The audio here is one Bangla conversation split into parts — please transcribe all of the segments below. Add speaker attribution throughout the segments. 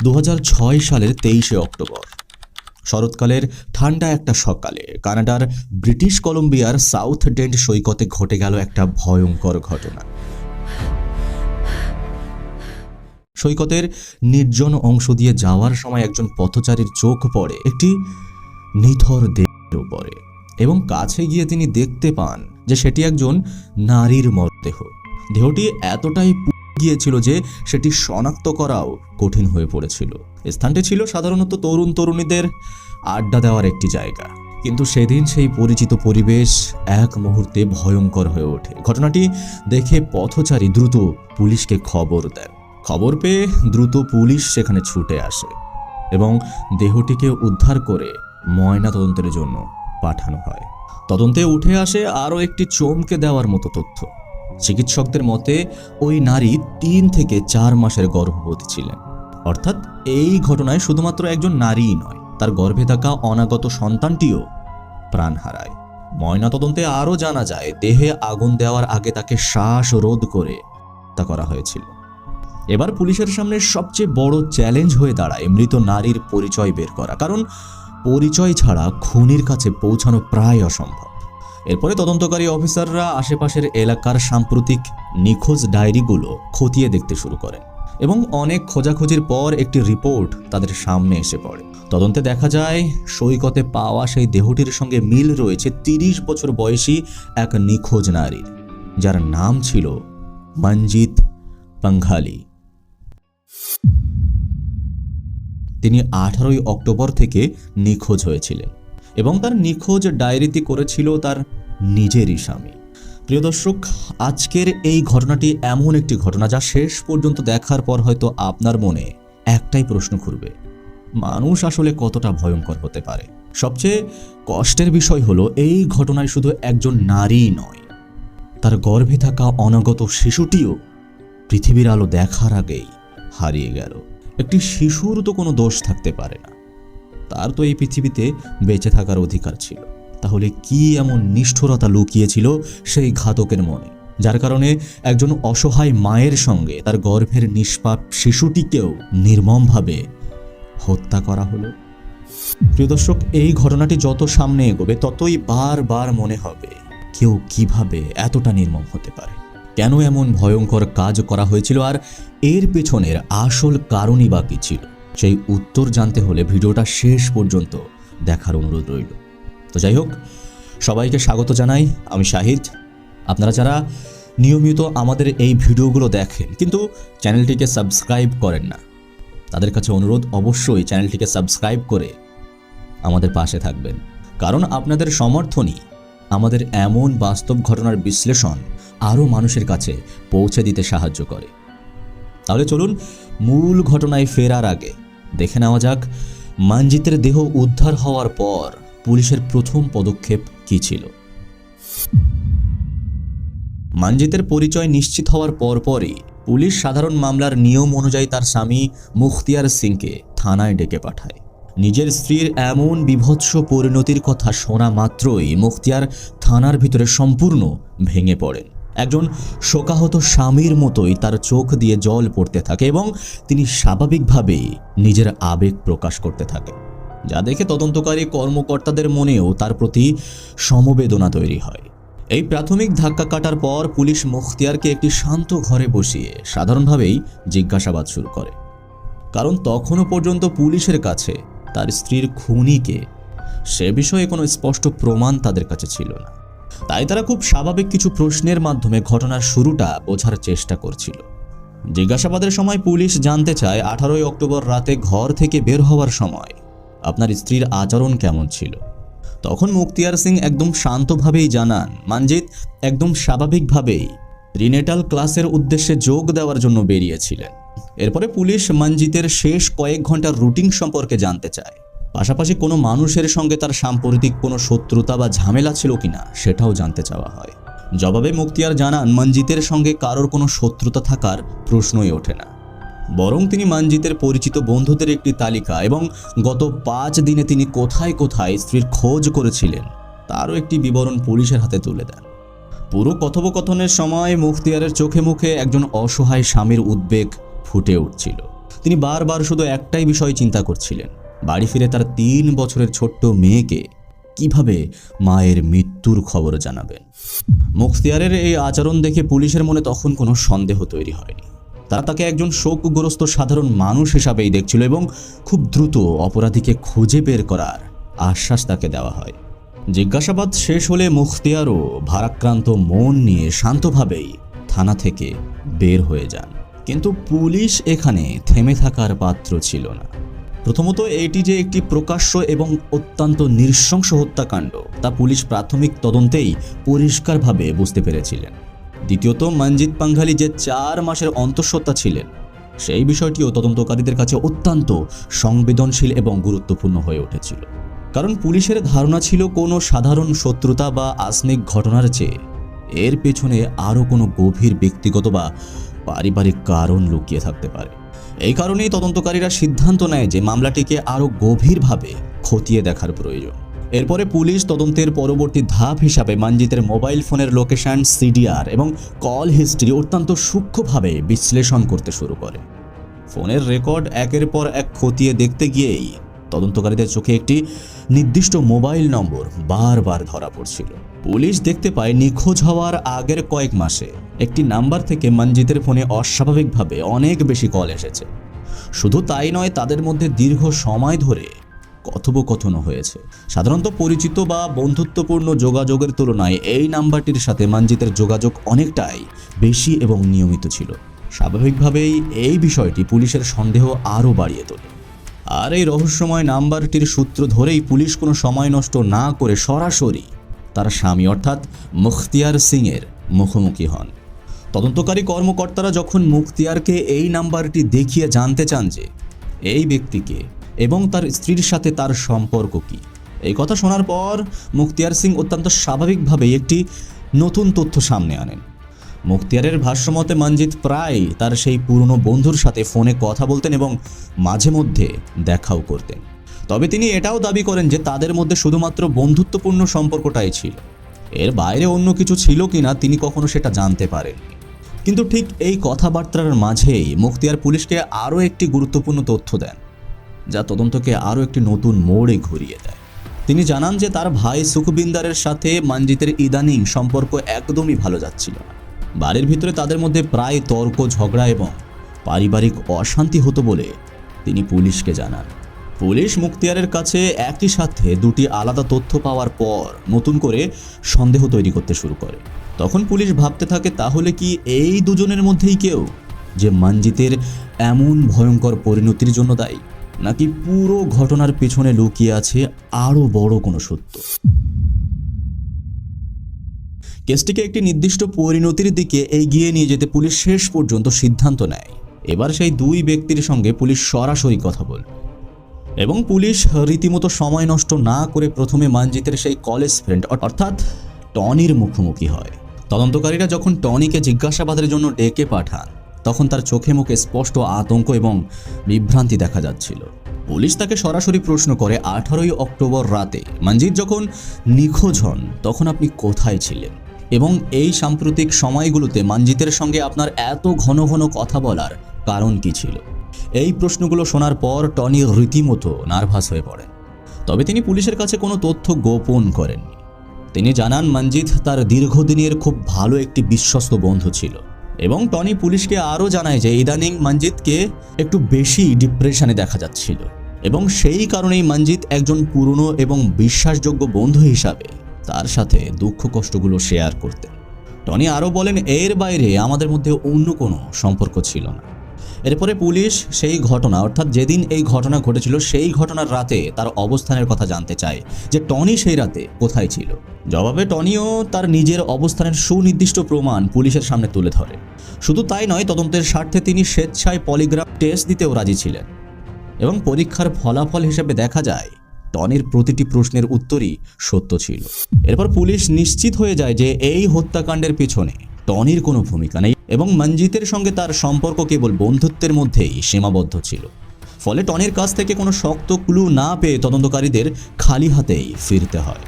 Speaker 1: 2006 সালের 23শে অক্টোবর শরৎকালের ঠান্ডা একটা সকালে কানাডার ব্রিটিশ কলম্বিয়ার সাউথ ডেন্ট সৈকতে ঘটে গেল একটা ভয়ঙ্কর ঘটনা। সৈকতের নির্জন অংশ দিয়ে যাওয়ার সময় একজন পথচারীর চোখ পড়ে একটি নিথর দেহের উপরে, এবং কাছে গিয়ে তিনি দেখতে পান যে সেটি একজন নারীর মরদেহ। দেহটি এতটাই গিয়েছিল যে সেটি শনাক্ত করাও কঠিন হয়ে পড়েছিল। স্থানটি ছিল সাধারণত তরুণ তরুণীদের আড্ডা দেওয়ার একটি জায়গা, কিন্তু সেদিন সেই পরিচিত পরিবেশ এক মুহূর্তে ভয়ঙ্কর হয়ে ওঠে। ঘটনাটি দেখে পথচারী দ্রুত পুলিশকে খবর দেন। খবর পেয়ে দ্রুত পুলিশ সেখানে ছুটে আসে এবং দেহটিকে উদ্ধার করে ময়নাতদন্তের জন্য পাঠানো হয়। তদন্তে উঠে আসে আরও একটি চমকে দেওয়ার মতো তথ্য। চিকিৎসকদের মতে ওই নারী 3 থেকে 4 মাসের গর্ভবতী ছিলেন। অর্থাৎ এই ঘটনায় শুধুমাত্র একজন নারীই নয়, তার গর্ভে থাকা অনাগত সন্তানটিও প্রাণ হারায়। ময়নাতদন্তে আরও জানা যায় দেহে আগুন দেওয়ার আগে তাকে শ্বাসরোধ করে হত্যা করা হয়েছিল। এবার পুলিশের সামনে সবচেয়ে বড় চ্যালেঞ্জ হয়ে দাঁড়ায় মৃত নারীর পরিচয় বের করা, কারণ পরিচয় ছাড়া খুনির কাছে পৌঁছানো প্রায় অসম্ভব। এরপরে তদন্তকারী অফিসাররা আশেপাশের এলাকার সাম্প্রতিক নিখোঁজ ডায়েরিগুলো খতিয়ে দেখতে শুরু করেন এবং অনেক খোঁজাখুঁজির পর একটি রিপোর্ট তাদের সামনে এসে পড়ে। তদন্তে দেখা যায় সৈকতে পাওয়া সেই দেহটির সঙ্গে মিল রয়েছে 30 বছর বয়সী এক নিখোঁজ নারীর, যার নাম ছিল মনজিত পাঙ্ঘালি। তিনি 18 অক্টোবর থেকে নিখোঁজ হয়েছিলেন এবং তার নিখোঁজ ডায়েরিতে করেছিল তার নিজেরই স্বামী। প্রিয় দর্শক, আজকের এই ঘটনাটি এমন একটি ঘটনা যা শেষ পর্যন্ত দেখার পর হয়তো আপনার মনে একটাই প্রশ্ন ঘুরবে, মানুষ আসলে কতটা ভয়ঙ্কর হতে পারে। সবচেয়ে কষ্টের বিষয় হলো এই ঘটনায় শুধু একজন নারীই নয়, তার গর্ভে থাকা অনাগত শিশুটিও পৃথিবীর আলো দেখার আগেই হারিয়ে গেল। একটি শিশুর তো কোনো দোষ থাকতে পারে না, তার তো এই পৃথিবীতে বেঁচে থাকার অধিকার ছিল। তাহলে কি এমন নিষ্ঠুরতা লুকিয়েছিল সেই ঘাতকের মনে, যার কারণে একজন অসহায় মায়ের সঙ্গে তার গর্ভের নিষ্পাপ শিশুটিকেও নির্মমভাবে হত্যা করা হলো? প্রিয় দর্শক, এই ঘটনাটি যত সামনে এগোবে ততই বারবার মনে হবে কেউ কিভাবে এতটা নির্মম হতে পারে, কেন এমন ভয়ঙ্কর কাজ করা হয়েছিল, আর এর পেছনের আসল কারণই বা কী ছিল। সেই উত্তর জানতে হলে ভিডিওটা শেষ পর্যন্ত দেখার অনুরোধ রইল। তো যাই হোক, সবাইকে স্বাগত জানাই, আমি শাহিদ। আপনারা যারা নিয়মিত আমাদের এই ভিডিওগুলো দেখেন কিন্তু চ্যানেলটিকে সাবস্ক্রাইব করেন না, তাদের কাছে অনুরোধ অবশ্যই চ্যানেলটিকে সাবস্ক্রাইব করে আমাদের পাশে থাকবেন, কারণ আপনাদের সমর্থনই আমাদের এমন বাস্তব ঘটনার বিশ্লেষণ আরও মানুষের কাছে পৌঁছে দিতে সাহায্য করে। তাহলে চলুন মূল ঘটনায় ফেরার আগে দেখে নেওয়া যাক মনজিতের দেহ উদ্ধার হওয়ার পর পুলিশের প্রথম পদক্ষেপ কী ছিল। মনজিতের পরিচয় নিশ্চিত হওয়ার পরপরই পুলিশ সাধারণ মামলার নিয়ম অনুযায়ী তার স্বামী মুখতিয়ার সিংকে থানায় ডেকে পাঠায়। নিজের স্ত্রীর এমন বিভৎস পরিণতির কথা শোনা মাত্রই মুখতিয়ার থানার ভিতরে সম্পূর্ণ ভেঙে পড়েন। একজন শোকাহত স্বামীর মতোই তার চোখ দিয়ে জল পড়তে থাকে এবং তিনি স্বাভাবিকভাবেই নিজের আবেগ প্রকাশ করতে থাকেন, যা দেখে তদন্তকারী কর্মকর্তাদের মনেও তার প্রতি সমবেদনা তৈরি হয়। এই প্রাথমিক ধাক্কা কাটার পর পুলিশ মুখতিয়ারকে একটি শান্ত ঘরে বসিয়ে সাধারণভাবেই জিজ্ঞাসাবাদ শুরু করে, কারণ তখনও পর্যন্ত পুলিশের কাছে তার স্ত্রীর খুনিকে সে বিষয়ে কোনো স্পষ্ট প্রমাণ তাদের কাছে ছিল না। তাই তারা খুব স্বাভাবিক কিছু প্রশ্নের মাধ্যমে ঘটনার শুরুটা বোঝার চেষ্টা করছিল। জিজ্ঞাসাবাদের সময় পুলিশ জানতে চায় 18 অক্টোবর রাতে ঘর থেকে বের হওয়ার সময় আপনার স্ত্রীর আচরণ কেমন ছিল। তখন মুখতিয়ার সিং একদম শান্তভাবেই জানান মনজিত একদম স্বাভাবিকভাবেই প্রিনেটাল ক্লাসের উদ্দেশ্যে যোগ দেওয়ার জন্য বেরিয়েছিলেন। এরপরে পুলিশ মনজিতের শেষ কয়েক ঘন্টার রুটিন সম্পর্কে জানতে চায়, পাশাপাশি কোনো মানুষের সঙ্গে তার সাম্প্রতিক কোনো শত্রুতা বা ঝামেলা ছিল কিনা সেটাও জানতে চাওয়া হয়। জবাবে মুখতিয়ার জানান মনজিতের সঙ্গে কারোর কোনো শত্রুতা থাকার প্রশ্নই ওঠে না, বরং তিনি মনজিতের পরিচিত বন্ধুদের একটি তালিকা এবং গত 5 দিনে তিনি কোথায় কোথায় স্ত্রীর খোঁজ করেছিলেন তারও একটি বিবরণ পুলিশের হাতে তুলে দেন। পুরো কথোপকথনের সময় মুখতিয়ারের চোখে মুখে একজন অসহায় স্বামীর উদ্বেগ ফুটে উঠছিল। তিনি বারবার শুধু একটাই বিষয় চিন্তা করছিলেন, বাড়ি ফিরে তার 3 বছরের ছোট্ট মেয়েকে কিভাবে মায়ের মৃত্যুর খবর জানাবেন। মুখতিয়ারের এই আচরণ দেখে পুলিশের মনে তখন কোনো সন্দেহ তৈরি হয়নি। তারা তাকে একজন শোকগ্রস্ত সাধারণ মানুষ হিসাবেই দেখছিল এবং খুব দ্রুত অপরাধীকে খুঁজে বের করার আশ্বাস তাকে দেওয়া হয়। জিজ্ঞাসাবাদ শেষ হলে মুখতিয়ারও ভারাক্রান্ত মন নিয়ে শান্তভাবেই থানা থেকে বের হয়ে যান। কিন্তু পুলিশ এখানে থেমে থাকার পাত্র ছিল না। প্রথমত, এটি যে একটি প্রকাশ্য এবং অত্যন্ত নৃশংস হত্যাকাণ্ড তা পুলিশ প্রাথমিক তদন্তেই পরিষ্কারভাবে বুঝতে পেরেছিলেন। দ্বিতীয়ত, মনজিত পাঙ্ঘালি যে 4 মাসের অন্তঃসত্ত্বা ছিলেন সেই বিষয়টিও তদন্তকারীদের কাছে অত্যন্ত সংবেদনশীল এবং গুরুত্বপূর্ণ হয়ে উঠেছিল। কারণ পুলিশের ধারণা ছিল কোনো সাধারণ শত্রুতা বা আসনিক ঘটনার চেয়ে এর পেছনে আরও কোনো গভীর ব্যক্তিগত বা পারিবারিক কারণ লুকিয়ে থাকতে পারে। এই কারণেই তদন্তকারীরা সিদ্ধান্ত নেয় যে মামলাটিকে আরও গভীরভাবে খতিয়ে দেখার প্রয়োজন। এরপরে পুলিশ তদন্তের পরবর্তী ধাপ হিসাবে মনজিতের মোবাইল ফোনের লোকেশন, সিডিআর এবং কল হিস্ট্রি অত্যন্ত সূক্ষ্মভাবে বিশ্লেষণ করতে শুরু করে। ফোনের রেকর্ড একের পর এক খতিয়ে দেখতে গিয়েই তদন্তকারীদের চোখে একটি নির্দিষ্ট মোবাইল নম্বর বারবার ধরা পড়ছিল। পুলিশ দেখতে পায় নিখোঁজ হওয়ার আগের কয়েক মাসে একটি নাম্বার থেকে মনজিতের ফোনে অস্বাভাবিকভাবে অনেক বেশি কল এসেছে। শুধু তাই নয়, তাদের মধ্যে দীর্ঘ সময় ধরে কথোপকথনও হয়েছে। সাধারণত পরিচিত বা বন্ধুত্বপূর্ণ যোগাযোগের তুলনায় এই নাম্বারটির সাথে মনজিতের যোগাযোগ অনেকটাই বেশি এবং নিয়মিত ছিল। স্বাভাবিকভাবেই এই বিষয়টি পুলিশের সন্দেহ আরও বাড়িয়ে তোলে। আর এই রহস্যময় নাম্বারটির সূত্র ধরেই পুলিশ কোনো সময় নষ্ট না করে সরাসরি তার স্বামী অর্থাৎ মুখতিয়ার সিংয়ের মুখোমুখি হন। তদন্তকারী কর্মকর্তারা যখন মুখতিয়ারকে এই নাম্বারটি দেখিয়ে জানতে চান যে এই ব্যক্তিকে এবং তার স্ত্রীর সাথে তার সম্পর্ক কী, এই কথা শোনার পর মুখতিয়ার সিং অত্যন্ত স্বাভাবিকভাবেই একটি নতুন তথ্য সামনে আনেন। মুখতিয়ারের ভাষ্যমতে মনজিত প্রায় তার সেই পুরনো বন্ধুর সাথে ফোনে কথা বলতেন এবং মাঝে মধ্যে দেখাও করতেন। তবে তিনি এটাও দাবি করেন যে তাদের মধ্যে শুধুমাত্র বন্ধুত্বপূর্ণ সম্পর্কটাই ছিল, এর বাইরে অন্য কিছু ছিল কিনা তিনি কখনো সেটা জানতে পারেননি। কিন্তু ঠিক এই কথাবার্তার মাঝেই মুখতিয়ার পুলিশকে আরও একটি গুরুত্বপূর্ণ তথ্য দেন, যা তদন্তকে আরও একটি নতুন মোড়ে ঘুরিয়ে দেয়। তিনি জানান যে তার ভাই সুখবিন্দারের সাথে মনজিতের ইদানিং সম্পর্ক একদমই ভালো যাচ্ছিল না। বাড়ির ভিতরে তাদের মধ্যে প্রায় তর্ক, ঝগড়া এবং পারিবারিক অশান্তি হতো বলে তিনি পুলিশকে জানান। পুলিশ মুখতিয়ারের কাছে একই সাথে 2টি আলাদা তথ্য পাওয়ার পর নতুন করে সন্দেহ তৈরি করতে শুরু করে। তখন পুলিশ ভাবতে থাকে, তাহলে কি এই দুজনের মধ্যেই কেউ যে মনজিতের এমন ভয়ঙ্কর পরিণতির জন্য দায়ী, নাকি পুরো ঘটনার পেছনে লুকিয়ে আছে আরও বড় কোনো সত্য। কেসটিকে একটি নির্দিষ্ট পরিণতির দিকে এগিয়ে নিয়ে যেতে পুলিশ শেষ পর্যন্ত সিদ্ধান্ত নেয় এবার সেই 2 ব্যক্তির সঙ্গে পুলিশ সরাসরি কথা বলবে। এবং পুলিশ রীতিমতো সময় নষ্ট না করে প্রথমে মনজিতের সেই কলেজ ফ্রেন্ড অর্থাৎ টনির মুখোমুখি হয়। তদন্তকারীরা যখন টনিকে জিজ্ঞাসাবাদের জন্য ডেকে পাঠান তখন তার চোখে মুখে স্পষ্ট আতঙ্ক এবং বিভ্রান্তি দেখা যাচ্ছিল। পুলিশ তাকে সরাসরি প্রশ্ন করে, 18ই অক্টোবর রাতে মনজিত যখন নিখোঁজ হন তখন আপনি কোথায় ছিলেন এবং এই সাম্প্রতিক সময়গুলোতে মনজিতের সঙ্গে আপনার এত ঘন ঘন কথা বলার কারণ কি ছিল? এই প্রশ্নগুলো শোনার পর টনি রীতিমতো নার্ভাস হয়ে পড়েন। তবে তিনি পুলিশের কাছে কোনো তথ্য গোপন করেননি। তিনি জানান মনজিত তার দীর্ঘদিনের খুব ভালো একটি বিশ্বস্ত বন্ধু ছিল এবং টনি পুলিশকে আরও জানায় যে ইদানিং মনজিতকে একটু বেশি ডিপ্রেশনে দেখা যাচ্ছিল এবং সেই কারণেই মনজিত একজন পুরনো এবং বিশ্বাসযোগ্য বন্ধু হিসাবে তার সাথে দুঃখ কষ্টগুলো শেয়ার করতেন। টনি আরও বলেন, এর বাইরে আমাদের মধ্যে অন্য কোনো সম্পর্ক ছিল না। এরপরে পুলিশ সেই ঘটনা অর্থাৎ যেদিন এই ঘটনা ঘটেছিল সেই ঘটনার রাতে তার অবস্থানের কথা জানতে চায়, যে টনি সেই রাতে কোথায় ছিল। জবাবে টনিও তার নিজের অবস্থানের সুনির্দিষ্ট প্রমাণ পুলিশের সামনে তুলে ধরে। শুধু তাই নয়, তদন্তের স্বার্থে তিনি স্বেচ্ছায় পলিগ্রাফ টেস্ট দিতেও রাজি ছিলেন এবং পরীক্ষার ফলাফল হিসেবে দেখা যায় টনির প্রতিটি প্রশ্নের উত্তরই সত্য ছিল। এরপর পুলিশ নিশ্চিত হয়ে যায় যে এই হত্যাকাণ্ডের পিছনে টনির কোনো ভূমিকা নেই এবং মনজিতের সঙ্গে তার সম্পর্ক কেবল বন্ধুত্বের মধ্যেই সীমাবদ্ধ ছিল। ফলে টনির কাছ থেকে কোনো শক্ত ক্লু না পেয়ে তদন্তকারীদের খালি হাতেই ফিরতে হয়।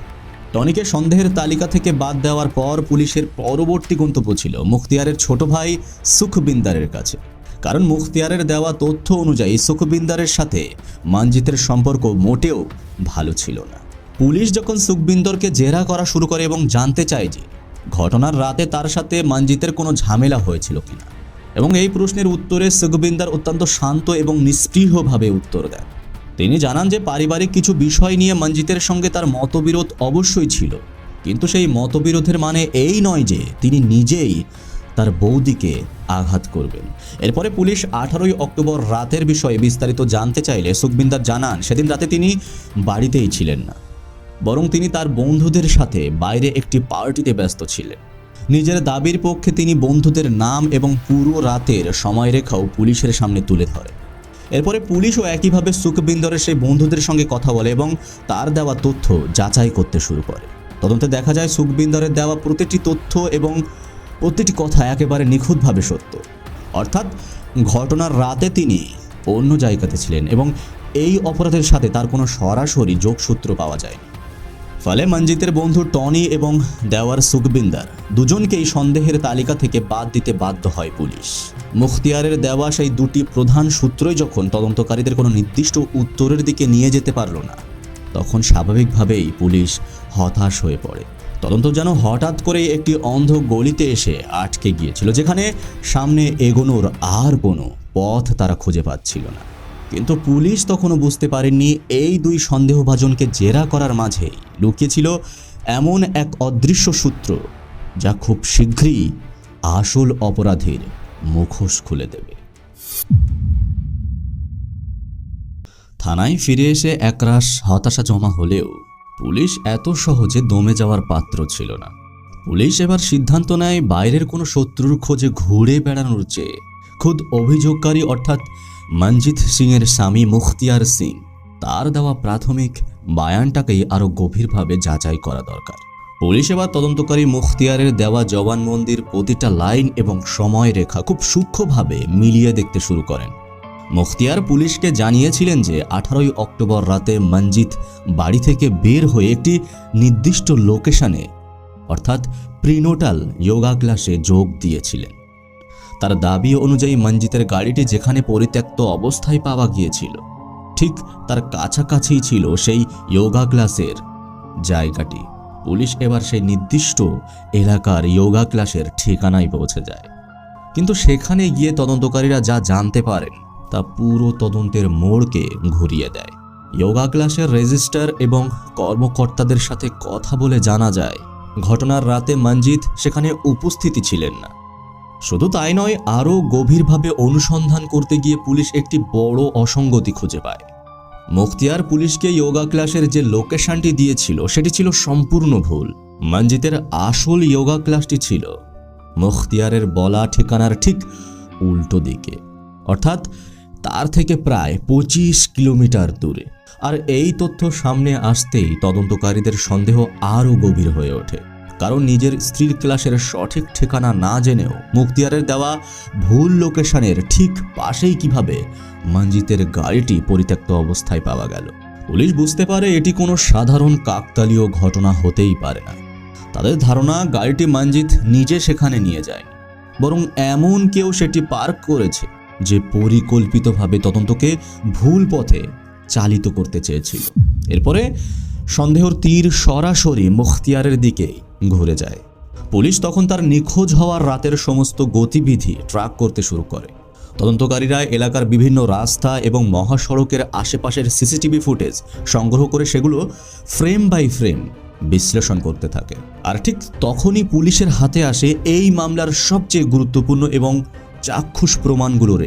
Speaker 1: টনিকে সন্দেহের তালিকা থেকে বাদ দেওয়ার পর পুলিশের পরবর্তী গন্তব্য ছিল মুখতিয়ারের ছোট ভাই সুখবিন্দারের কাছে, কারণ মুখতিয়ারের দেওয়া তথ্য অনুযায়ী সুখবিন্দরের সাথে মঞ্জিতের সম্পর্ক মোটেও ভালো ছিল না। পুলিশ যখন সুখবিন্দরকে জেরা করা শুরু করে এবং জানতে চায় যে ঘটনার রাতে তার সাথে মঞ্জিতের কোনো ঝামেলা হয়েছিল কিনা, এবং এই প্রশ্নের উত্তরে সুখবিন্দর অত্যন্ত শান্ত এবং নিস্পৃহভাবে উত্তর দেন। তিনি জানান যে পারিবারিক কিছু বিষয় নিয়ে মঞ্জিতের সঙ্গে তার মতবিরোধ অবশ্যই ছিল, কিন্তু সেই মতবিরোধের মানে এই নয় যে তিনি নিজেই তার বৌদিকে আঘাত করবেন। এরপরে পুলিশ 18ই অক্টোবর রাতের বিষয়ে বিস্তারিত জানতে চাইলে সুখবিন্দর জানান সেদিন রাতে তিনি বাড়িতেই ছিলেন না, বরং তিনি তার বন্ধুদের সাথে বাইরে একটি পার্টিতে ব্যস্ত ছিলেন। নিজের দাবির পক্ষে তিনি বন্ধুদের নাম এবং পুরো রাতের সময়রেখাও পুলিশের সামনে তুলে ধরে। এরপরে পুলিশও একইভাবে সুখবিন্দরের সেই বন্ধুদের সঙ্গে কথা বলে এবং তার দেওয়া তথ্য যাচাই করতে শুরু করে। তদন্তে দেখা যায় সুখবিন্দরের দেওয়া প্রতিটি তথ্য এবং প্রতিটি কথা একেবারে নিখুঁতভাবে সত্য। অর্থাৎ ঘটনার রাতে তিনি অন্য জায়গাতে ছিলেন এবং এই অপরাধের সাথে তার কোনো সরাসরি যোগসূত্র পাওয়া যায়নি। ফলে মঞ্জিতের বন্ধু টনি এবং দেওয়ার সুখবিন্দর দুজনকেই সন্দেহের তালিকা থেকে বাদ দিতে বাধ্য হয় পুলিশ। মুখতিয়ারের দেওয়া সেই দুটি প্রধান সূত্রই যখন তদন্তকারীদের কোনো নির্দিষ্ট উত্তরের দিকে নিয়ে যেতে পারল না, তখন স্বাভাবিকভাবেই পুলিশ হতাশ হয়ে পড়ে। তদন্ত যেন হঠাৎ করে একটি অন্ধ গলিতে এসে আটকে গিয়েছিল, যেখানে সামনে এগোনোর আর কোনো পথ তারা খুঁজে পাচ্ছিল না। কিন্তু পুলিশ তখনও বুঝতে পারেননি এই দুই সন্দেহভাজনকে জেরা করার মাঝে লুকিয়েছিল এমন এক অদৃশ্য সূত্র যা খুব শীঘ্রই আসল অপরাধীর মুখোশ খুলে দেবে। থানায় ফিরে এসে একরাশ হতাশা জমা হলেও পুলিশ এত সহজে দমে যাওয়ার পাত্র ছিল না। পুলিশ এবার সিদ্ধান্ত নেয় বাইরের কোনো শত্রুর খোঁজে ঘুরে বেড়ানোর চেয়ে খুদ অভিযোগকারী অর্থাৎ মঞ্জিত সিংয়ের স্বামী মুখতিয়ার সিং তার দেওয়া প্রাথমিক বায়ানটাকেই আরও গভীরভাবে যাচাই করা দরকার। পুলিশ এবার তদন্তকারী মুখতিয়ারের দেওয়া জবানবন্দির প্রতিটা লাইন এবং সময়রেখা খুব সূক্ষ্মভাবে মিলিয়ে দেখতে শুরু করেন। মুখতিয়ার পুলিশকে জানিয়েছিলেন যে 18ই অক্টোবর রাতে মঞ্জিত বাড়ি থেকে বের হয়ে একটি নির্দিষ্ট লোকেশনে অর্থাৎ প্রিনোটাল যোগা ক্লাসে যোগ দিয়েছিলেন। তার দাবি অনুযায়ী মঞ্জিতের গাড়িটি যেখানে পরিত্যক্ত অবস্থায় পাওয়া গিয়েছিল ঠিক তার কাছাকাছিই ছিল সেই যোগা ক্লাসের জায়গাটি। পুলিশ এবার সেই নির্দিষ্ট এলাকার যোগা ক্লাসের ঠিকানায় পৌঁছে যায়, কিন্তু সেখানে গিয়ে তদন্তকারীরা যা জানতে পারেন তা পুরো তদন্তের মোড়কে ঘুরিয়ে দেয়। যোগা ক্লাসের রেজিস্ট্রার এবং কর্মকর্তাদের সাথে কথা বলে জানা যায় ঘটনার রাতে মঞ্জিত সেখানে উপস্থিতি ছিলেন না। শুধু তাই নয়, আরও গভীরভাবে অনুসন্ধান করতে গিয়ে পুলিশ একটি বড় অসঙ্গতি খুঁজে পায়। মুখতিয়ার পুলিশকে যোগা ক্লাসের যে লোকেশনটি দিয়েছিল সেটি ছিল সম্পূর্ণ ভুল। মঞ্জিতের আসল যোগা ক্লাসটি ছিল মুখতিয়ারের বলা ঠিকানার ঠিক উল্টো দিকে, অর্থাৎ তার থেকে প্রায় 25 কিলোমিটার দূরে। আর এই তথ্য সামনে আসতেই তদন্তকারীদের সন্দেহ আরও গভীর হয়ে ওঠে, কারণ নিজের স্ত্রীর ক্লাসের সঠিক ঠিকানা না জেনেও মুখতিয়ারের দেওয়া ভুল লোকেশনের ঠিক পাশেই কিভাবে মঞ্জিতের গাড়িটি পরিত্যক্ত অবস্থায় পাওয়া গেল। পুলিশ বুঝতে পারে এটি কোনো সাধারণ কাকতালীয় ঘটনা হতেই পারে না। তাদের ধারণা গাড়িটি মঞ্জিত নিজে সেখানে নিয়ে যায়, বরং এমন কেউ সেটি পার্ক করেছে যে পরিকল্পিতভাবে তদন্তকে ভুল পথে চালিত করতে চেয়েছিল। এরপরে সন্দেহর তীর সরাসরি মুখতিয়ারের দিকে ঘুরে যায়। পুলিশ তখন তার নিখোঁজ হওয়ার রাতের সমস্ত গতিবিধি ট্র্যাক করতে শুরু করে। তদন্তকারীরা এলাকার বিভিন্ন রাস্তা এবং মহাসড়কের আশেপাশের সিসিটিভি ফুটেজ সংগ্রহ করে সেগুলো ফ্রেম বাই ফ্রেম বিশ্লেষণ করতে থাকে। আর ঠিক তখনই পুলিশের হাতে আসে এই মামলার সবচেয়ে গুরুত্বপূর্ণ এবং চাক্ষুষ প্রমাণগুলোর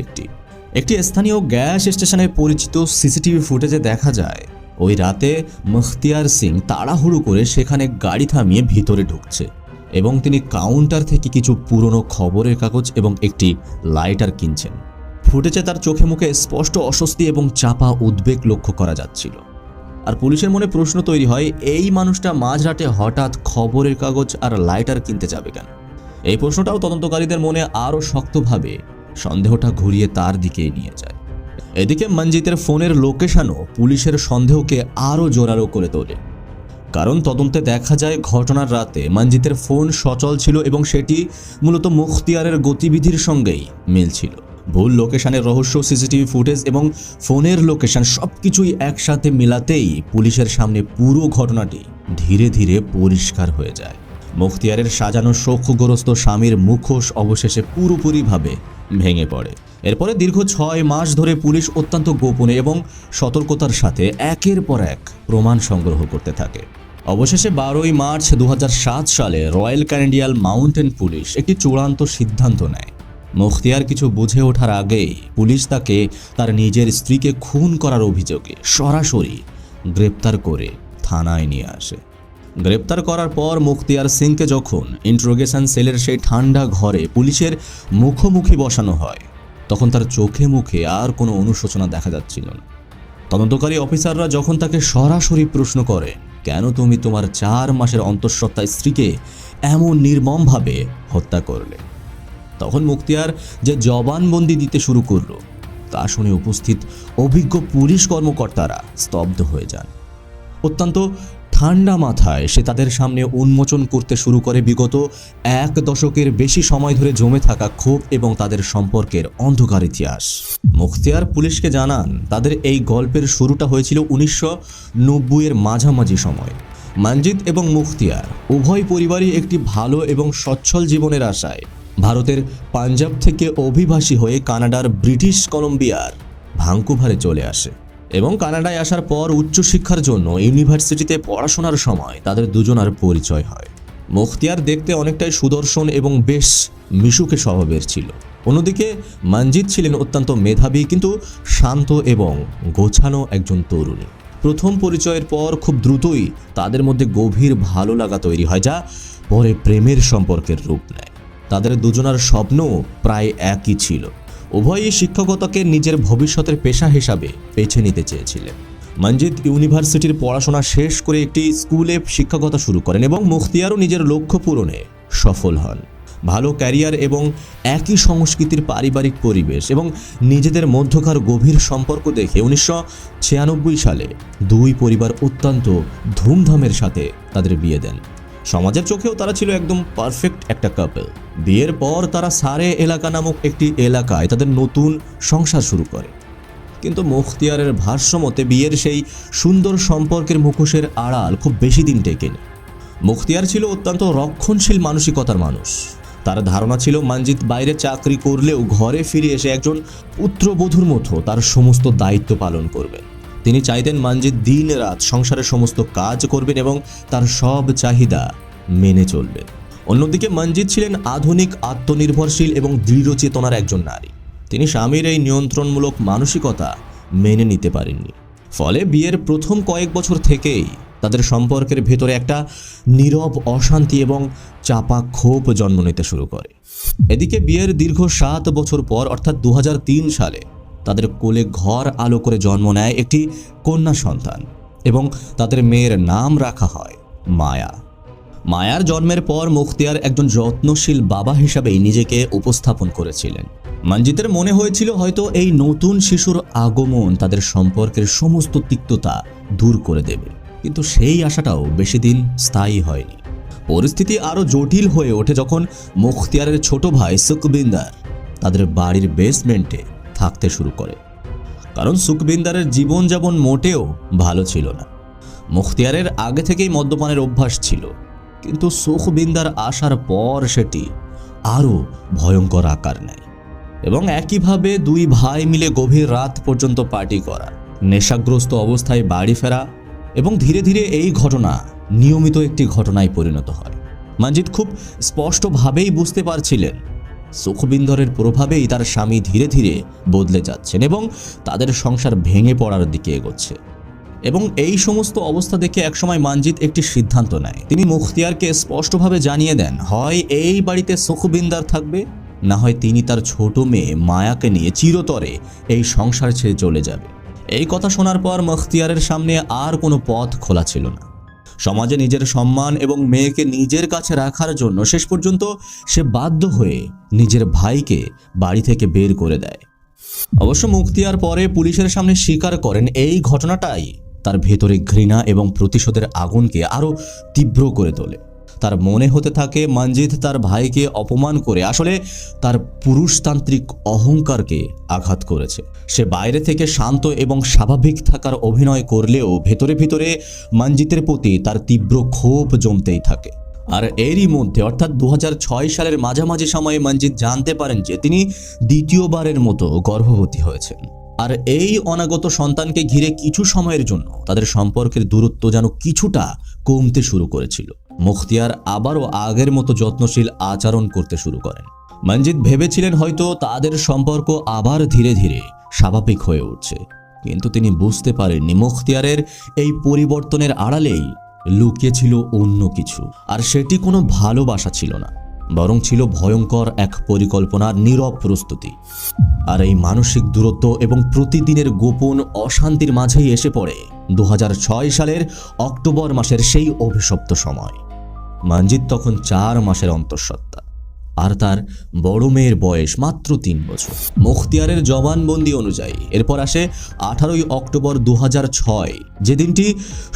Speaker 1: একটি স্থানীয় গ্যাস স্টেশনের পরিচিত সিসিটিভি ফুটেজে দেখা যায় ওই রাতে মুখতিয়ার সিং তাড়াহুড়ো করে সেখানে গাড়ি থামিয়ে ভিতরে ঢুকছে এবং তিনি কাউন্টার থেকে কিছু পুরনো খবরের কাগজ এবং একটি লাইটার কিনছেন। ফুটেজে তার চোখে মুখে স্পষ্ট অস্বস্তি এবং চাপা উদ্বেগ লক্ষ্য করা যাচ্ছিল। আর পুলিশের মনে প্রশ্ন তৈরি হয়, এই মানুষটা মাঝরাতে হঠাৎ খবরের কাগজ আর লাইটার কিনতে যাবে কেন? এই প্রশ্নটাও তদন্তকারীদের মনে আরও শক্তভাবে সন্দেহটা ঘুরিয়ে তার দিকে নিয়ে যায়। এদিকে মঞ্জিতের ফোনের লোকেশনও পুলিশের সন্দেহকে আরও জোরালো করে তোলে, কারণ তদন্তে দেখা যায় ঘটনার রাতে মঞ্জিতের ফোন সচল ছিল এবং সেটি মূলত মুখতিয়ারের গতিবিধির সঙ্গেই মিলছিল। ভুল লোকেশনের রহস্য, সিসিটিভি ফুটেজ এবং ফোনের লোকেশন সবকিছুই একসাথে মেলাতেই পুলিশের সামনে পুরো ঘটনাটি ধীরে ধীরে পরিষ্কার হয়ে যায়। মুখতিয়ারের সাজানো শোকগ্রস্ত স্বামীর মুখোশ অবশেষে পুরোপুরিভাবে ভেঙে পড়ে। এরপরে দীর্ঘ 6 মাস ধরে পুলিশ অত্যন্ত গোপনে এবং সতর্কতার সাথে একের পর এক প্রমাণ সংগ্রহ করতে থাকে। অবশেষে 12ই মার্চ 2007 সালে রয়্যাল ক্যানাডিয়ান মাউন্টেন পুলিশ একটি চূড়ান্ত সিদ্ধান্ত নেয়। মুখতিয়ার কিছু বুঝে ওঠার আগেই পুলিশ তাকে তার নিজের স্ত্রীকে খুন করার অভিযোগে সরাসরি গ্রেপ্তার করে থানায় নিয়ে আসে। গ্রেপ্তার করার পর মুখতিয়ার সিংকে যখন ইন্ট্রোগেশন সেলের সেই ঠান্ডা ঘরে পুলিশের মুখোমুখি বসানো হয়, তখন তার চোখে মুখে আর কোনো অনুশোচনা দেখা যাচ্ছিল না। তদন্তকারী অফিসাররা যখন তাকে সরাসরি প্রশ্ন করে, কেন তুমি তোমার 4 মাসের অন্তঃসত্ত্বা স্ত্রীকে এমন নির্মমভাবে হত্যা করলে, তখন মুখতিয়ার যে জবানবন্দি দিতে শুরু করল তা শুনে উপস্থিত অভিজ্ঞ পুলিশ কর্মকর্তারা স্তব্ধ হয়ে যান। অত্যন্ত ঠান্ডা মাথায় সে তাদের সামনে উন্মোচন করতে শুরু করে বিগত 1 দশকের বেশি সময় ধরে জমে থাকা ক্ষোভ এবং তাদের সম্পর্কের অন্ধকার ইতিহাস। মুখতিয়ার পুলিশকে জানান, তাদের এই গল্পের শুরুটা হয়েছিল 1990-এর মাঝামাঝি সময়। মঞ্জিত এবং মুখতিয়ার উভয় পরিবারই একটি ভালো এবং সচ্ছল জীবনের আশায় ভারতের পাঞ্জাব থেকে অভিবাসী হয়ে কানাডার ব্রিটিশ কলম্বিয়ার ভাঙ্কুভারে চলে আসে এবং কানাডায় আসার পর উচ্চশিক্ষার জন্য ইউনিভার্সিটিতে পড়াশোনার সময় তাদের দুজনার পরিচয় হয়। মুখতিয়ার দেখতে অনেকটাই সুদর্শন এবং বেশ মিশুকে স্বভাবের ছিল। অন্যদিকে মঞ্জিত ছিলেন অত্যন্ত মেধাবী কিন্তু শান্ত এবং গোছানো একজন তরুণী। প্রথম পরিচয়ের পর খুব দ্রুতই তাদের মধ্যে গভীর ভালো লাগা তৈরি হয়, যা পরে প্রেমের সম্পর্কের রূপ নেয়। তাদের দুজনার স্বপ্নও প্রায় একই ছিল। উভয়ই শিক্ষকতাকে নিজের ভবিষ্যতের পেশা হিসাবে বেছে নিতে চেয়েছিলেন। মঞ্জিত ইউনিভার্সিটির পড়াশোনা শেষ করে একটি স্কুলে শিক্ষকতা শুরু করেন এবং মুখতিয়ারও নিজের লক্ষ্য পূরণে সফল হন। ভালো ক্যারিয়ার এবং একই সংস্কৃতির পারিবারিক পরিবেশ এবং নিজেদের মধ্যকার গভীর সম্পর্ক দেখে 1996 সালে দুই পরিবার অত্যন্ত ধুমধামের সাথে তাদের বিয়ে দেন। সমাজের চোখেও তারা ছিল একদম পারফেক্ট একটা কাপল। বিয়ের পর তারা সারে এলাকা নামক একটি এলাকায় তাদের নতুন সংসার শুরু করে। কিন্তু মুখতিয়ারের ভাষ্য মতে বিয়ের সেই সুন্দর সম্পর্কের মুখোশের আড়াল খুব বেশি দিন টেকেনি। মুখতিয়ার ছিল অত্যন্ত রক্ষণশীল মানসিকতার মানুষ। তার ধারণা ছিল মঞ্জিত বাইরে চাকরি করলেও ঘরে ফিরে এসে একজন পুত্রবধূর মতো তার সমস্ত দায়িত্ব পালন করবেন। তিনি চাইতেন মঞ্জিত দিন রাত সংসারের সমস্ত কাজ করবেন এবং তার সব চাহিদা মেনে চলবেন। অন্যদিকে মঞ্জিত ছিলেন আধুনিক, আত্মনির্ভরশীল এবং দৃঢ় চেতনার একজন নারী। তিনি স্বামীর এই নিয়ন্ত্রণমূলক মানসিকতা মেনে নিতে পারেননি। ফলে বিয়ের প্রথম কয়েক বছর থেকেই তাদের সম্পর্কের ভেতরে একটা নীরব অশান্তি এবং চাপা ক্ষোভ জন্ম নিতে শুরু করে। এদিকে বিয়ের দীর্ঘ 7 বছর পর অর্থাৎ 2003 সালে তাদের কোলে ঘর আলো করে জন্ম নেয় একটি কন্যা সন্তান এবং তাদের মেয়ের নাম রাখা হয় মায়া। মায়ার জন্মের পর মুখতিয়ার একজন যত্নশীল বাবা হিসাবেই নিজেকে উপস্থাপন করেছিলেন। মঞ্জিতের মনে হয়েছিল হয়তো এই নতুন শিশুর আগমন তাদের সম্পর্কের সমস্ত তিক্ততা দূর করে দেবে, কিন্তু সেই আশাটাও বেশি দিন স্থায়ী হয়নি। পরিস্থিতি আরও জটিল হয়ে ওঠে যখন মুখতিয়ারের ছোট ভাই সুখবিন্দার তাদের বাড়ির বেসমেন্টে থাকতে শুরু করে। কারণ সুখবিন্দারের জীবনযাপন মোটেও ভালো ছিল না। মুখতিয়ারের আগে থেকেই মদ্যপানের অভ্যাস ছিল, কিন্তু সুখবিন্দার আসার পর সেটি আরও ভয়ঙ্কর আকার নেয় এবং একইভাবে দুই ভাই মিলে গভীর রাত পর্যন্ত পার্টি করা, নেশাগ্রস্ত অবস্থায় বাড়ি ফেরা এবং ধীরে ধীরে এই ঘটনা নিয়মিত একটি ঘটনায় পরিণত হয়। মঞ্জিত খুব স্পষ্টভাবেই বুঝতে পারছিলেন সুখবিন্দরের প্রভাবেই তার স্বামী ধীরে ধীরে বদলে যাচ্ছেন এবং তাদের সংসার ভেঙে পড়ার দিকে এগোচ্ছে। এবং এই সমস্ত অবস্থা দেখে একসময় মঞ্জিত একটি সিদ্ধান্ত নেয়। তিনি মুখতিয়ারকে স্পষ্টভাবে জানিয়ে দেন, হয় এই বাড়িতে সুখবিন্দার থাকবে, না হয় তিনি তার ছোট মেয়ে মায়াকে নিয়ে চিরতরে এই সংসার ছেড়ে চলে যাবে। এই কথা শোনার পর মুখতিয়ারের সামনে আর কোনো পথ খোলা ছিল না। সমাজে নিজের সম্মান এবং মেয়েকে নিজের কাছে রাখার জন্য শেষ পর্যন্ত সে বাধ্য হয়ে নিজের ভাইকে বাড়ি থেকে বের করে দেয়। অবশ্য মুখতিয়ার পরে পুলিশের সামনে স্বীকার করেন এই ঘটনাটাই তার ভেতরে ঘৃণা এবং প্রতিশোধের আগুনকে আরও তীব্র করে তোলে। তার মনে হতে থাকে মঞ্জিত তার ভাইকে অপমান করে আসলে তার পুরুষতান্ত্রিক অহংকারকে আঘাত করেছে। সে বাইরে থেকে শান্ত এবং স্বাভাবিক থাকার অভিনয় করলেও ভেতরে ভিতরে মঞ্জিতের প্রতি তার তীব্র ক্ষোভ জমতেই থাকে। আর এরই মধ্যে অর্থাৎ 2006 সালের মাঝামাঝি সময়ে মঞ্জিত জানতে পারেন যে তিনি দ্বিতীয়বারের মতো গর্ভবতী হয়েছেন। আর এই অনাগত সন্তানকে ঘিরে কিছু সময়ের জন্য তাদের সম্পর্কের দূরত্ব যেন কিছুটা কমতে শুরু করেছিল। মুখতিয়ার আবারও আগের মতো যত্নশীল আচরণ করতে শুরু করেন। মঞ্জিত ভেবেছিলেন হয়তো তাদের সম্পর্ক আবার ধীরে ধীরে স্বাভাবিক হয়ে উঠছে, কিন্তু তিনি বুঝতে পারেননি মুখতিয়ারের এই পরিবর্তনের আড়ালেই লুকিয়ে ছিল অন্য কিছু। আর সেটি কোনো ভালোবাসা ছিল না, বরং ছিল ভয়ঙ্কর এক পরিকল্পনার নীরব প্রস্তুতি। আর এই মানসিক দূরত্ব এবং প্রতিদিনের গোপন অশান্তির মাঝেই এসে পড়ে 2006 সালের অক্টোবর মাসের সেই অভিশপ্ত সময়। মঞ্জিত তখন 4 মাসের অন্তঃসত্ত্বা, আর তার বড় মেয়ের বয়স মাত্র 3 বছর। মুখতিয়ারের জবানবন্দি অনুযায়ী এরপর আসে 18 অক্টোবর 2006, যে দিনটি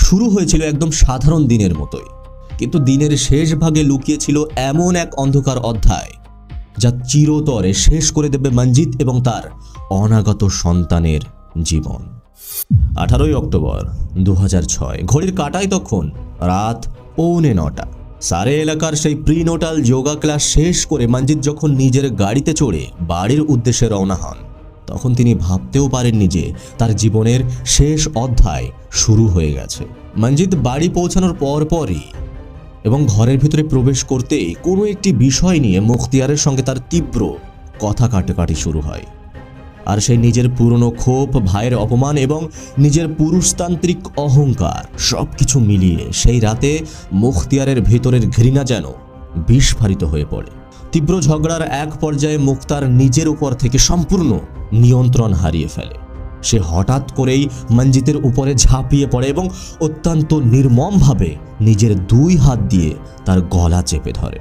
Speaker 1: শুরু হয়েছিল একদম সাধারণ দিনের মতোই, কিন্তু দিনের শেষ ভাগে লুকিয়েছিল এমন এক অন্ধকার অধ্যায় যা চিরতরে শেষ করে দেবে মঞ্জিত এবং তার অনাগত সন্তানের জীবন। 18 অক্টোবর 2006, ঘড়ির কাঁটায় তখন রাত 8:45। সারে এলাকার সেই প্রিনোটাল যোগা ক্লাস শেষ করে মঞ্জিত যখন নিজের গাড়িতে চড়ে বাড়ির উদ্দেশ্যে রওনা হন, তখন তিনি ভাবতেও পারেননি যে তার জীবনের শেষ অধ্যায় শুরু হয়ে গেছে। মঞ্জিত বাড়ি পৌঁছানোর পরপরই এবং ঘরের ভিতরে প্রবেশ করতেই কোনো একটি বিষয় নিয়ে মুখতিয়ারের সঙ্গে তার তীব্র কথা কাটাকাটি শুরু হয়। আর সেই নিজের পুরনো ক্ষোভ, ভাইয়ের অপমান এবং নিজের পুরুষতান্ত্রিক অহংকার সবকিছু মিলিয়ে সেই রাতে মুখতিয়ারের ভেতরের ঘৃণা যেন বিস্ফারিত হয়ে পড়ে। তীব্র ঝগড়ার এক পর্যায়ে মুখতার নিজের উপর থেকে সম্পূর্ণ নিয়ন্ত্রণ হারিয়ে ফেলে। সে হঠাৎ করেই মঞ্জিতের উপরে ঝাঁপিয়ে পড়ে এবং অত্যন্ত নির্মমভাবে নিজের 2 হাত দিয়ে তার গলা চেপে ধরে।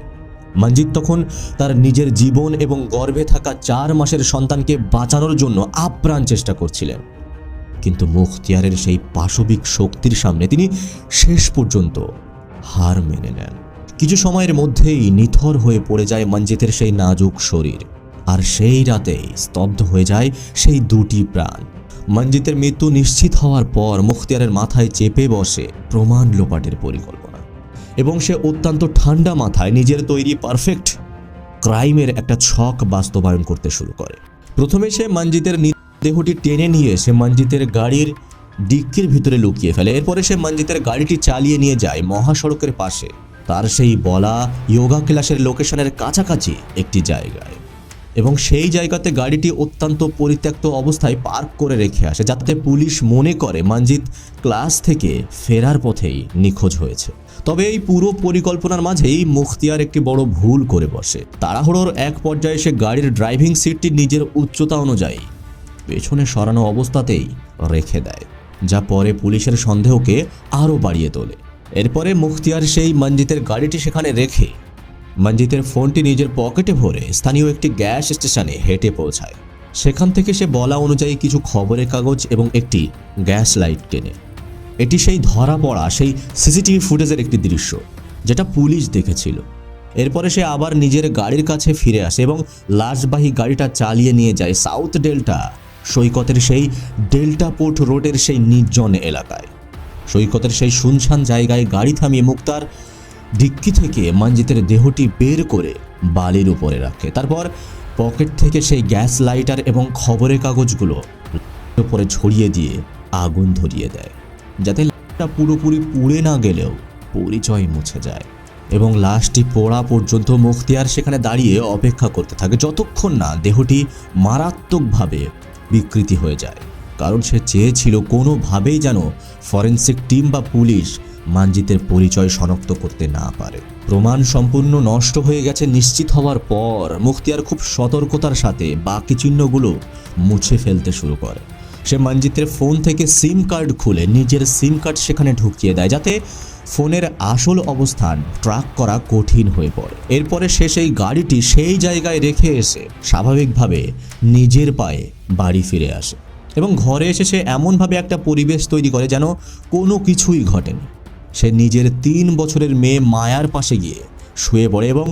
Speaker 1: মঞ্জিত তখন তার নিজের জীবন এবং গর্ভে থাকা 4 মাসের সন্তানকে বাঁচানোর জন্য আপ্রাণ চেষ্টা করছিলেন, কিন্তু মুখতিয়ারের সেই পাশবিক শক্তির সামনে তিনি শেষ পর্যন্ত হার মেনে নেন। কিছু সময়ের মধ্যেই নিথর হয়ে পড়ে যায় মঞ্জিতের সেই নাজুক শরীর, আর সেই রাতেই স্তব্ধ হয়ে যায় সেই 2টি প্রাণ। মঞ্জিতের মৃত্যু নিশ্চিত হওয়ার পর মুখতিয়ারের মাথায় চেপে বসে প্রমাণ লোপাটের পরিকল্পনা, এবং সে অত্যন্ত ঠান্ডা মাথায় নিজের তৈরি পারফেক্ট ক্রাইমের একটা ছক বাস্তবায়ন করতে শুরু করে। প্রথমে সে মঞ্জিতের দেহটি টেনে নিয়ে সে মঞ্জিতের গাড়ির ডিক্কির ভিতরে লুকিয়ে ফেলে। এরপরে সে মঞ্জিতের গাড়িটি চালিয়ে নিয়ে যায় মহাসড়কের পাশে তার সেই বলা যোগা ক্লাসের লোকেশনের কাছাকাছি একটি জায়গায়, এবং সেই জায়গাতে গাড়িটি অত্যন্ত পরিত্যক্ত অবস্থায় পার্ক করে রেখে আসে, যাতে পুলিশ মনে করে মঞ্জিত ক্লাস থেকে ফেরার পথেই নিখোঁজ হয়েছে। তবে এই পুরো পরিকল্পনার মাঝেই মুখতিয়ার একটি বড় ভুল করে বসে। তাড়াহুড়োর এক পর্যায়ে সে গাড়ির ড্রাইভিং সিটটি নিজের উচ্চতা অনুযায়ী পেছনে সরানো অবস্থাতেই রেখে দেয়, যা পরে পুলিশের সন্দেহকে আরও বাড়িয়ে তোলে। এরপরে মুখতিয়ার সেই মঞ্জিতের গাড়িটি সেখানে রেখে মঞ্জিতের ফোনটি নিজের পকেটে ভরে স্থানীয় একটি গ্যাস স্টেশনে হেঁটে পৌঁছায়। সেখান থেকে সে বলা অনুযায়ী কিছু খবরের কাগজ এবং একটি গ্যাস লাইট কেনে। এটি সেই ধরা পড়া সেই সিসিটিভি ফুটেজের একটি দৃশ্য যেটা পুলিশ দেখেছিল। এরপরে সে আবার নিজের গাড়ির কাছে ফিরে আসে এবং লাশবাহী গাড়িটা চালিয়ে নিয়ে যায় সাউথ ডেল্টা সৈকতের সেই ডেল্টা পোর্ট রোডের সেই নির্জন এলাকায়। সৈকতের সেই শুনশান জায়গায় গাড়ি থামিয়ে মুখতার ডিক্কি থেকে মঞ্জিতের দেহটি বের করে বালির উপরে রাখে। তারপর পকেট থেকে সেই গ্যাস লাইটার এবং খবরের কাগজগুলো উপরে ছড়িয়ে দিয়ে আগুন ধরিয়ে দেয়, যাতে লাশটা পুরোপুরি পুড়ে না গেলেও পরিচয় মুছে যায়। এবং লাশটি পোড়া পর্যন্ত মুখতিয়ার সেখানে দাঁড়িয়ে অপেক্ষা করতে থাকে, যতক্ষণ না দেহটি মারাত্মকভাবে বিকৃতি হয়ে যায়। কারণ সে চেয়েছিল কোনোভাবেই যেন ফরেনসিক টিম বা পুলিশ মঞ্জিতের পরিচয় শনাক্ত করতে না পারে। প্রমাণ সম্পূর্ণ নষ্ট হয়ে গেছে নিশ্চিত হওয়ার পর মুখতিয়ার খুব সতর্কতার সাথে বাকি চিহ্নগুলো মুছে ফেলতে শুরু করে। সে মঞ্জিতের ফোন থেকে সিম কার্ড খুলে নিজের সিম কার্ড সেখানে ঢুকিয়ে দেয়, যাতে ফোনের আসল অবস্থান ট্র্যাক করা কঠিন হয়ে পড়ে। এরপরে সে সেই গাড়িটি সেই জায়গায় রেখে এসে স্বাভাবিকভাবে নিজের পায়ে বাড়ি ফিরে আসে এবং ঘরে এসে সে এমনভাবে একটা পরিবেশ তৈরি করে যেন কোনো কিছুই ঘটেনি। সে নিজের 3 বছরের মেয়ে মায়ার পাশে গিয়ে শুয়ে পড়ে এবং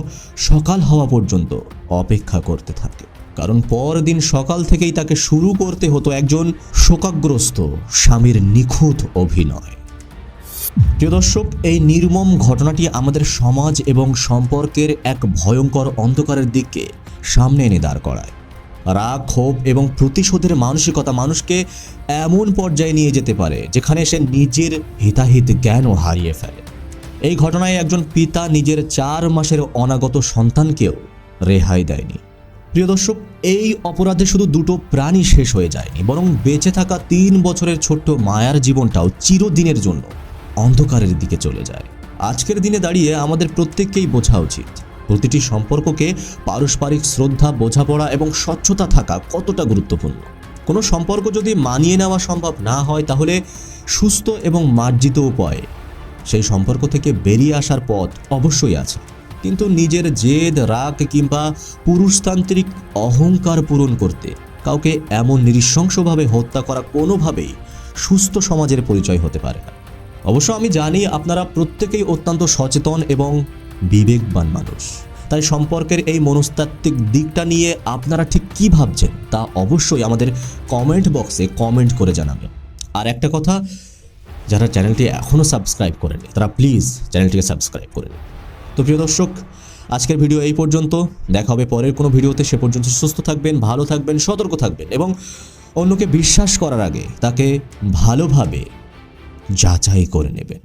Speaker 1: সকাল হওয়া পর্যন্ত অপেক্ষা করতে থাকে, কারণ পরদিন সকাল থেকেই তাকে শুরু করতে হতো একজন শোকাগ্রস্ত স্বামীর নিখুঁত অভিনয়। প্রিয় দর্শক, এই নির্মম ঘটনাটি আমাদের সমাজ এবং সম্পর্কের এক ভয়ঙ্কর অন্ধকারের দিককে সামনে এনে দাঁড় করায়। রাগ, ক্ষোভ এবং প্রতিশোধের মানসিকতা মানুষকে এমন পর্যায়ে নিয়ে যেতে পারে যেখানে সে নিজের হিতাহিত জ্ঞানও হারিয়ে ফেলে। এই ঘটনায় একজন পিতা নিজের 4 মাসের অনাগত সন্তানকেও রেহাই দেয়নি। প্রিয় দর্শক, এই অপরাধে শুধু 2টো প্রাণী শেষ হয়ে যায়নি, বরং বেঁচে থাকা 3 বছরের ছোট্ট মায়ার জীবনটাও চিরদিনের জন্য অন্ধকারের দিকে চলে যায়। আজকের দিনে দাঁড়িয়ে আমাদের প্রত্যেককেই বোঝা উচিত প্রতিটি সম্পর্ককে পারস্পরিক শ্রদ্ধা, বোঝাপড়া এবং স্বচ্ছতা থাকা কতটা গুরুত্বপূর্ণ। কোনো সম্পর্ক যদি মানিয়ে নেওয়া সম্ভব না হয়, তাহলে সুস্থ এবং মার্জিত উপায়ে সেই সম্পর্ক থেকে বেরিয়ে আসার পথ অবশ্যই আছে। কিন্তু নিজের জেদ, রাগ কিংবা পুরুষতান্ত্রিক অহংকার পূরণ করতে কাউকে এমন নৃশংসভাবে হত্যা করা কোনোভাবেই সুস্থ সমাজের পরিচয় হতে পারে না। অবশ্য আমি জানি আপনারা প্রত্যেকেই অত্যন্ত সচেতন এবং বিবেকবান মানুষ, তাই সম্পর্কের এই মনস্তাত্ত্বিক দিকটা নিয়ে আপনারা ঠিক কী ভাবছেন তা অবশ্যই আমাদের কমেন্ট বক্সে কমেন্ট করে জানাবেন। আর একটা কথা, যারা চ্যানেলটি এখনও সাবস্ক্রাইব করেনি তারা প্লিজ চ্যানেলটিকে সাবস্ক্রাইব করে নিন। তো প্রিয় দর্শক, আজকের ভিডিও এই পর্যন্ত। দেখা হবে পরের কোনো ভিডিওতে। সে পর্যন্ত সুস্থ থাকবেন, ভালো থাকবেন, সতর্ক থাকবেন এবং অন্যকে বিশ্বাস করার আগে তাকে ভালোভাবে যাচাই করে নেবেন।